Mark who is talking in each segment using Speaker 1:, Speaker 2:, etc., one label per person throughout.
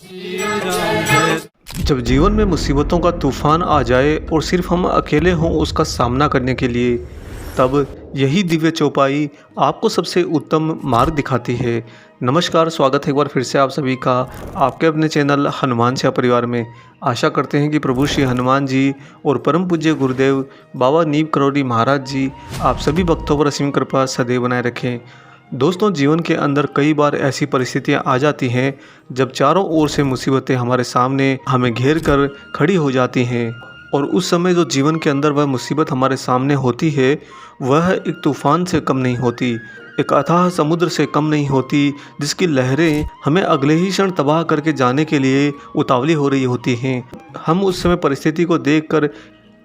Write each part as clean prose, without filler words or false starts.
Speaker 1: जब जीवन में मुसीबतों का तूफान आ जाए और सिर्फ हम अकेले हों उसका सामना करने के लिए, तब यही दिव्य चौपाई आपको सबसे उत्तम मार्ग दिखाती है। नमस्कार, स्वागत है एक बार फिर से आप सभी का आपके अपने चैनल हनुमान सेवा परिवार में। आशा करते हैं कि प्रभु श्री हनुमान जी और परम पूज्य गुरुदेव बाबा नीम करौली महाराज जी आप सभी भक्तों पर असीम कृपा सदैव बनाए रखें। दोस्तों, जीवन के अंदर कई बार ऐसी परिस्थितियां आ जाती हैं जब चारों ओर से मुसीबतें हमारे सामने हमें घेर कर खड़ी हो जाती हैं, और उस समय जो जीवन के अंदर वह मुसीबत हमारे सामने होती है वह एक तूफान से कम नहीं होती, एक अथाह समुद्र से कम नहीं होती, जिसकी लहरें हमें अगले ही क्षण तबाह करके जाने के लिए उतावली हो रही होती हैं। हम उस समय परिस्थिति को देखकर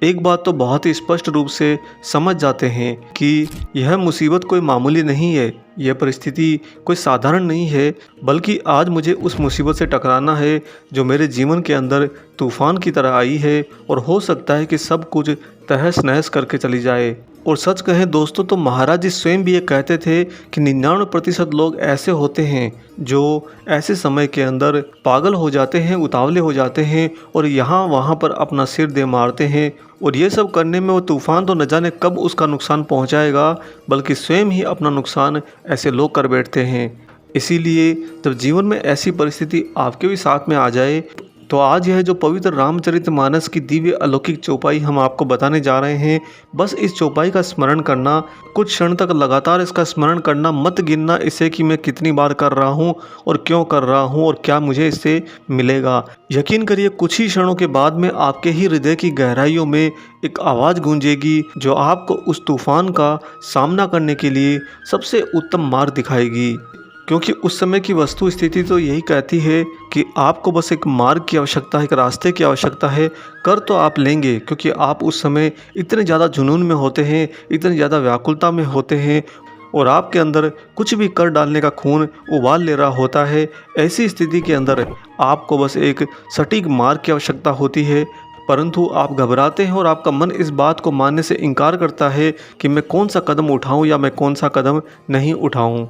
Speaker 1: एक बात तो बहुत ही स्पष्ट रूप से समझ जाते हैं कि यह मुसीबत कोई मामूली नहीं है, यह परिस्थिति कोई साधारण नहीं है, बल्कि आज मुझे उस मुसीबत से टकराना है जो मेरे जीवन के अंदर तूफान की तरह आई है, और हो सकता है कि सब कुछ तहस नहस करके चली जाए। और सच कहें दोस्तों, तो महाराज जी स्वयं भी ये कहते थे कि 99% लोग ऐसे होते हैं जो ऐसे समय के अंदर पागल हो जाते हैं, उतावले हो जाते हैं और यहाँ वहाँ पर अपना सिर दे मारते हैं, और ये सब करने में वो तूफ़ान तो न जाने कब उसका नुकसान पहुँचाएगा, बल्कि स्वयं ही अपना नुकसान ऐसे लोग कर बैठते हैं। इसीलिए जब जीवन में ऐसी परिस्थिति आपके भी साथ में आ जाए, तो आज यह जो पवित्र रामचरितमानस की दिव्य अलौकिक चौपाई हम आपको बताने जा रहे हैं, बस इस चौपाई का स्मरण करना, कुछ क्षण तक लगातार इसका स्मरण करना, मत गिनना इसे कि मैं कितनी बार कर रहा हूँ और क्यों कर रहा हूँ और क्या मुझे इससे मिलेगा। यकीन करिए, कुछ ही क्षणों के बाद में आपके ही हृदय की गहराइयों में एक आवाज़ गूंजेगी जो आपको उस तूफान का सामना करने के लिए सबसे उत्तम मार्ग दिखाएगी। क्योंकि उस समय की वस्तु स्थिति तो यही कहती है कि आपको बस एक मार्ग की आवश्यकता है, एक रास्ते की आवश्यकता है। कर तो आप लेंगे, क्योंकि आप उस समय इतने ज़्यादा जुनून में होते हैं, इतनी ज़्यादा व्याकुलता में होते हैं, और आपके अंदर कुछ भी कर डालने का खून उबाल ले रहा होता है। ऐसी स्थिति के अंदर आपको बस एक सटीक मार्ग की आवश्यकता होती है, परंतु आप घबराते हैं और आपका मन इस बात को मानने से इनकार करता है कि मैं कौन सा कदम उठाऊं या मैं कौन सा कदम नहीं उठाऊं।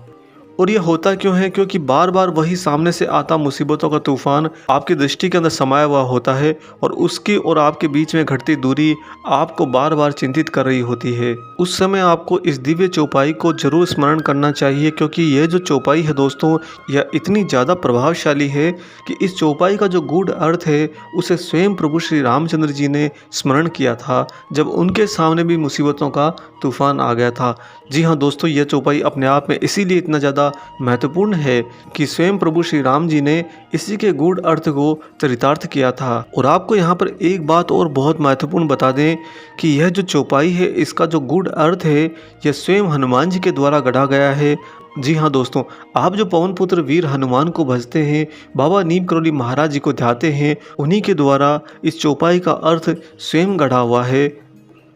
Speaker 1: और ये होता क्यों है? क्योंकि बार बार वही सामने से आता मुसीबतों का तूफान आपकी दृष्टि के अंदर समाया हुआ होता है, और उसकी और आपके बीच में घटती दूरी आपको बार बार चिंतित कर रही होती है। उस समय आपको इस दिव्य चौपाई को जरूर स्मरण करना चाहिए, क्योंकि यह जो चौपाई है दोस्तों, यह इतनी ज़्यादा प्रभावशाली है कि इस चौपाई का जो गूढ़ अर्थ है उसे स्वयं प्रभु श्री रामचंद्र जी ने स्मरण किया था जब उनके सामने भी मुसीबतों का तूफान आ गया था। जी हाँ दोस्तों, यह चौपाई अपने आप में इसीलिए इतना ज़्यादा महत्वपूर्ण है कि स्वयं प्रभु श्री राम जी ने इसी के गूढ़ अर्थ को चरितार्थ किया था। और आपको यहाँ पर एक बात और बहुत महत्वपूर्ण बता दें कि यह जो चौपाई है, इसका जो गूढ़ अर्थ है, यह स्वयं हनुमान जी के द्वारा गढ़ा गया है। जी हाँ दोस्तों, आप जो पवन पुत्र वीर हनुमान को भजते हैं, बाबा नीम करौली महाराज जी को ध्याते हैं, उन्हीं के द्वारा इस चौपाई का अर्थ स्वयं गढ़ा हुआ है।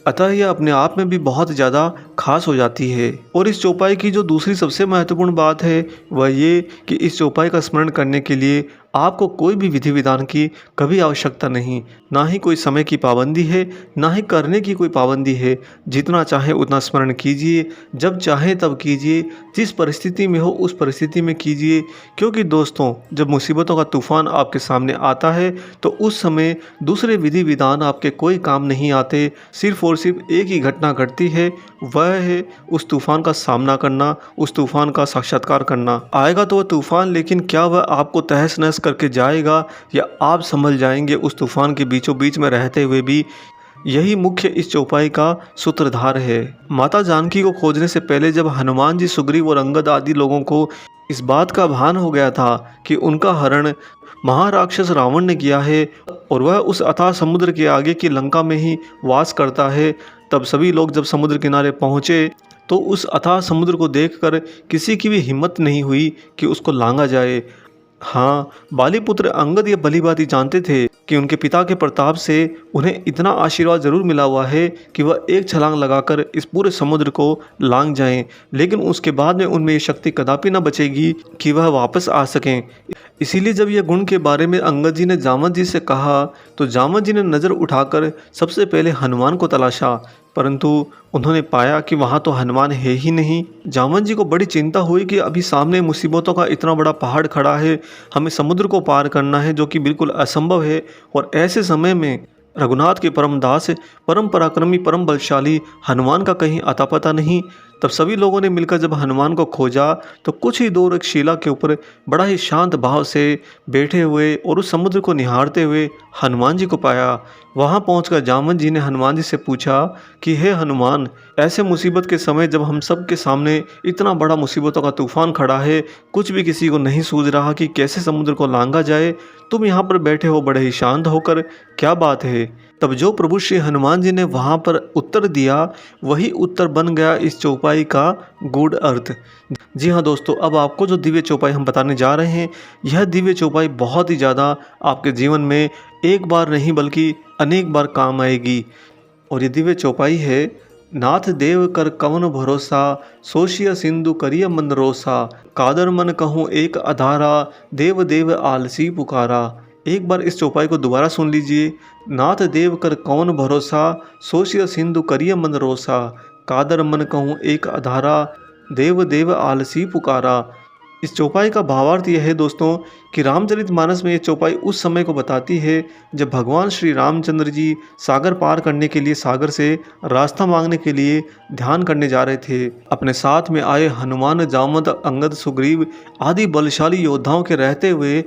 Speaker 1: अतः यह अपने आप में भी बहुत ज़्यादा खास हो जाती है। और इस चौपाई की जो दूसरी सबसे महत्वपूर्ण बात है वह ये कि इस चौपाई का स्मरण करने के लिए आपको कोई भी विधि विधान की कभी आवश्यकता नहीं, ना ही कोई समय की पाबंदी है, ना ही करने की कोई पाबंदी है। जितना चाहे उतना स्मरण कीजिए, जब चाहे तब कीजिए, जिस परिस्थिति में हो उस परिस्थिति में कीजिए। क्योंकि दोस्तों, जब मुसीबतों का तूफान आपके सामने आता है तो उस समय दूसरे विधि विधान आपके कोई काम नहीं आते। सिर्फ और सिर्फ एक ही घटना घटती है, वह है उस तूफान का सामना करना, उस तूफान का साक्षात्कार करना। आएगा तो वह तूफान, लेकिन क्या वह आपको तहस नहस करके जाएगा, या आप संभल जाएंगे उस तूफान के बीचों बीच में रहते हुए भी? यही मुख्य इस चौपाई का सूत्रधार है। माता जानकी को खोजने से पहले जब हनुमान जी, सुग्रीव और अंगद आदि लोगों को इस बात का भान हो गया था कि उनका हरण महाराक्षस रावण ने किया है और वह उस अथाह समुद्र के आगे की लंका में ही वास करता है, तब सभी लोग जब समुद्र किनारे पहुँचे तो उस अथाह समुद्र को देखकर किसी की भी हिम्मत नहीं हुई कि उसको लांघा जाए। हाँ, बालीपुत्र अंगद ये भली भांति जानते थे कि उनके पिता के प्रताप से उन्हें इतना आशीर्वाद जरूर मिला हुआ है कि वह एक छलांग लगाकर इस पूरे समुद्र को लांघ जाएं, लेकिन उसके बाद में उनमें ये शक्ति कदापि न बचेगी कि वह वापस आ सकें। इसीलिए जब यह गुण के बारे में अंगद जी ने जामवंत जी से कहा तो जामवंत जी ने नज़र उठाकर सबसे पहले हनुमान को तलाशा, परंतु उन्होंने पाया कि वहाँ तो हनुमान है ही नहीं। जामवंत जी को बड़ी चिंता हुई कि अभी सामने मुसीबतों का इतना बड़ा पहाड़ खड़ा है, हमें समुद्र को पार करना है जो कि बिल्कुल असंभव है। और ऐसे समय में रघुनाथ के परम दास, परम पराक्रमी, परम बलशाली हनुमान का कहीं अता पता नहीं। तब सभी लोगों ने मिलकर जब हनुमान को खोजा तो कुछ ही दूर एक शिला के ऊपर बड़ा ही शांत भाव से बैठे हुए और उस समुद्र को निहारते हुए हनुमान जी को पाया। वहाँ पहुंचकर जामवंत जी ने हनुमान जी से पूछा कि हे हनुमान, ऐसे मुसीबत के समय जब हम सब के सामने इतना बड़ा मुसीबतों का तूफान खड़ा है, कुछ भी किसी को नहीं सूझ रहा कि कैसे समुद्र को लांघा जाए, तुम यहाँ पर बैठे हो बड़े ही शांत होकर, क्या बात है? तब जो प्रभु श्री हनुमान जी ने वहाँ पर उत्तर दिया, वही उत्तर बन गया इस चौपाई का गूढ़ अर्थ। जी हाँ दोस्तों, अब आपको जो दिव्य चौपाई हम बताने जा रहे हैं, यह दिव्य चौपाई बहुत ही ज़्यादा आपके जीवन में एक बार नहीं बल्कि अनेक बार काम आएगी। और ये दिव्य चौपाई है, नाथ देव कर कवन भरोसा, सोशिया सिंधु करिय मन रोसा, कादर मन कहूँ एक अधारा, देव देव आलसी पुकारा। एक बार इस चौपाई को दोबारा सुन लीजिए। नाथ देव कर कौन भरोसा, सोशिया सिंधु करिय मन रोसा, कादर मन कहूँ एक अधारा, देव देव आलसी पुकारा। इस चौपाई का भावार्थ यह है दोस्तों कि रामचरितमानस में ये चौपाई उस समय को बताती है जब भगवान श्री रामचंद्र जी सागर पार करने के लिए, सागर से रास्ता मांगने के लिए ध्यान करने जा रहे थे। अपने साथ में आए हनुमान, जामवंत, अंगद, सुग्रीव आदि बलशाली योद्धाओं के रहते हुए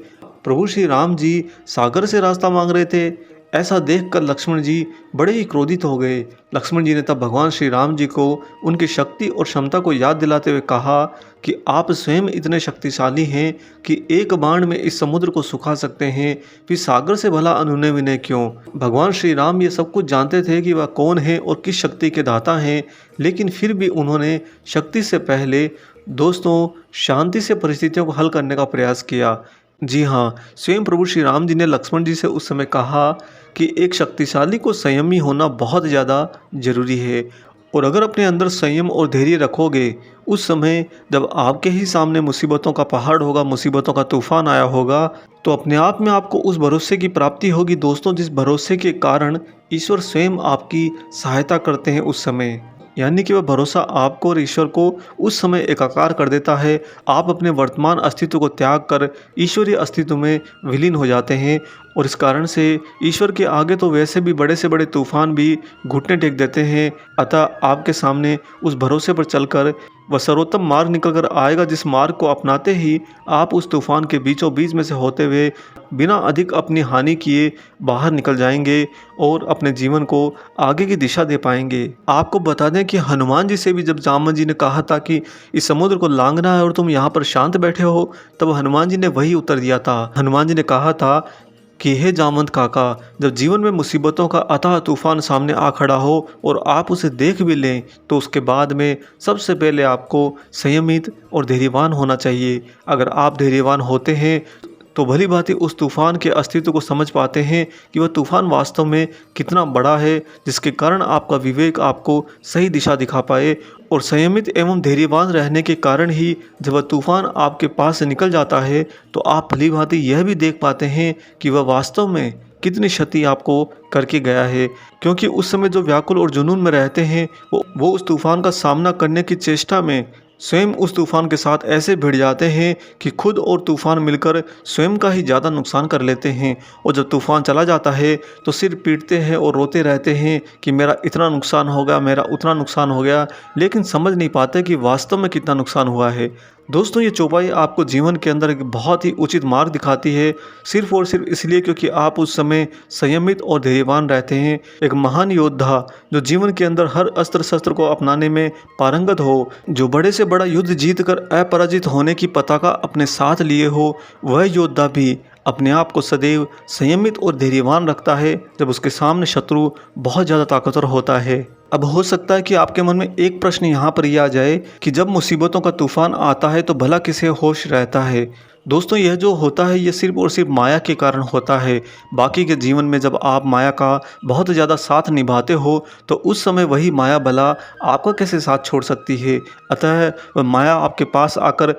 Speaker 1: प्रभु श्री राम जी सागर से रास्ता मांग रहे थे। ऐसा देखकर लक्ष्मण जी बड़े ही क्रोधित हो गए। लक्ष्मण जी ने तब भगवान श्री राम जी को उनकी शक्ति और क्षमता को याद दिलाते हुए कहा कि आप स्वयं इतने शक्तिशाली हैं कि एक बाण में इस समुद्र को सुखा सकते हैं, फिर सागर से भला अनुनय विनय क्यों? भगवान श्री राम ये सब कुछ जानते थे कि वह कौन है और किस शक्ति के दाता हैं, लेकिन फिर भी उन्होंने शक्ति से पहले दोस्तों शांति से परिस्थितियों को हल करने का प्रयास किया। जी हाँ, स्वयं प्रभु श्री राम जी ने लक्ष्मण जी से उस समय कहा कि एक शक्तिशाली को संयमी होना बहुत ज़्यादा जरूरी है, और अगर अपने अंदर संयम और धैर्य रखोगे, उस समय जब आपके ही सामने मुसीबतों का पहाड़ होगा, मुसीबतों का तूफान आया होगा, तो अपने आप में आपको उस भरोसे की प्राप्ति होगी दोस्तों, जिस भरोसे के कारण ईश्वर स्वयं आपकी सहायता करते हैं उस समय। यानी कि वह भरोसा आपको और ईश्वर को उस समय एकाकार कर देता है। आप अपने वर्तमान अस्तित्व को त्याग कर ईश्वरीय अस्तित्व में विलीन हो जाते हैं, और इस कारण से ईश्वर के आगे तो वैसे भी बड़े से बड़े तूफान भी घुटने टेक देते हैं। अतः आपके सामने उस भरोसे पर चलकर वह सर्वोत्तम मार्ग निकल कर आएगा, जिस मार्ग को अपनाते ही आप उस तूफान के बीचों बीच में से होते हुए बिना अधिक अपनी हानि किए बाहर निकल जाएंगे और अपने जीवन को आगे की दिशा दे पाएंगे। आपको बता दें कि हनुमान जी से भी जब जामवंत जी ने कहा था कि इस समुद्र को लांघना है और तुम यहाँ पर शांत बैठे हो, तब हनुमान जी ने वही उत्तर दिया था। हनुमान जी ने कहा था कि हे जामवंत काका, जब जीवन में मुसीबतों का अथाह तूफान सामने आ खड़ा हो और आप उसे देख भी लें, तो उसके बाद में सबसे पहले आपको संयमित और धैर्यवान होना चाहिए। अगर आप धैर्यवान होते हैं तो भली भांति उस तूफान के अस्तित्व को समझ पाते हैं कि वह तूफान वास्तव में कितना बड़ा है, जिसके कारण आपका विवेक आपको सही दिशा दिखा पाए। और संयमित एवं धैर्यवान रहने के कारण ही जब वह तूफान आपके पास से निकल जाता है, तो आप भली भांति यह भी देख पाते हैं कि वह वास्तव में कितनी क्षति आपको करके गया है। क्योंकि उस समय जो व्याकुल और जुनून में रहते हैं, वो उस तूफान का सामना करने की चेष्टा में स्वयं उस तूफान के साथ ऐसे भिड़ जाते हैं कि खुद और तूफान मिलकर स्वयं का ही ज़्यादा नुकसान कर लेते हैं। और जब तूफान चला जाता है तो सिर पीटते हैं और रोते रहते हैं कि मेरा इतना नुकसान हो गया, मेरा उतना नुकसान हो गया, लेकिन समझ नहीं पाते कि वास्तव में कितना नुकसान हुआ है। दोस्तों, ये चौपाई आपको जीवन के अंदर एक बहुत ही उचित मार्ग दिखाती है, सिर्फ और सिर्फ इसलिए क्योंकि आप उस समय संयमित और धैर्यवान रहते हैं। एक महान योद्धा जो जीवन के अंदर हर अस्त्र शस्त्र को अपनाने में पारंगत हो, जो बड़े से बड़ा युद्ध जीतकर अपराजित होने की पताका अपने साथ लिए हो, वह योद्धा भी अपने आप को सदैव संयमित और धैर्यवान रखता है जब उसके सामने शत्रु बहुत ज़्यादा ताकतवर होता है। अब हो सकता है कि आपके मन में एक प्रश्न यहाँ पर यह आ जाए कि जब मुसीबतों का तूफान आता है तो भला किसे होश रहता है। दोस्तों, यह जो होता है, यह सिर्फ और सिर्फ माया के कारण होता है। बाकी के जीवन में जब आप माया का बहुत ज़्यादा साथ निभाते हो, तो उस समय वही माया भला आपका कैसे साथ छोड़ सकती है। अतः वह माया आपके पास आकर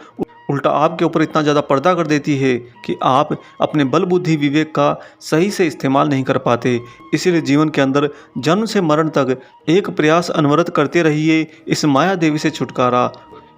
Speaker 1: उल्टा आपके ऊपर इतना ज़्यादा पर्दा कर देती है कि आप अपने बल बुद्धि विवेक का सही से इस्तेमाल नहीं कर पाते। इसीलिए जीवन के अंदर जन्म से मरण तक एक प्रयास अनवरत करते रहिए इस माया देवी से छुटकारा,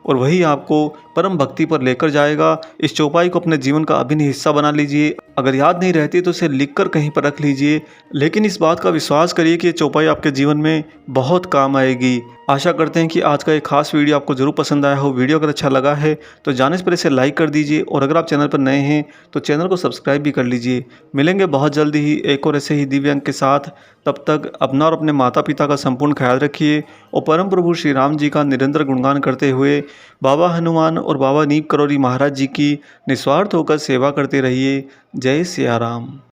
Speaker 1: और वही आपको परम भक्ति पर लेकर जाएगा। इस चौपाई को अपने जीवन का अभिन्न हिस्सा बना लीजिए। अगर याद नहीं रहती तो इसे लिखकर कहीं पर रख लीजिए, लेकिन इस बात का विश्वास करिए कि ये चौपाई आपके जीवन में बहुत काम आएगी। आशा करते हैं कि आज का एक खास वीडियो आपको ज़रूर पसंद आया हो। वीडियो अगर अच्छा लगा है तो जाने से पहले इसे लाइक कर दीजिए, और अगर आप चैनल पर नए हैं तो चैनल को सब्सक्राइब भी कर लीजिए। मिलेंगे बहुत जल्दी ही एक और ऐसे ही दिव्य अंक के साथ। तब तक अपना और अपने माता पिता का संपूर्ण ख्याल रखिए और परम प्रभु श्री राम जी का निरंतर गुणगान करते हुए बाबा हनुमान और बाबा नीम करौरी महाराज जी की निस्वार्थ होकर सेवा करते रहिए। जय सिया राम।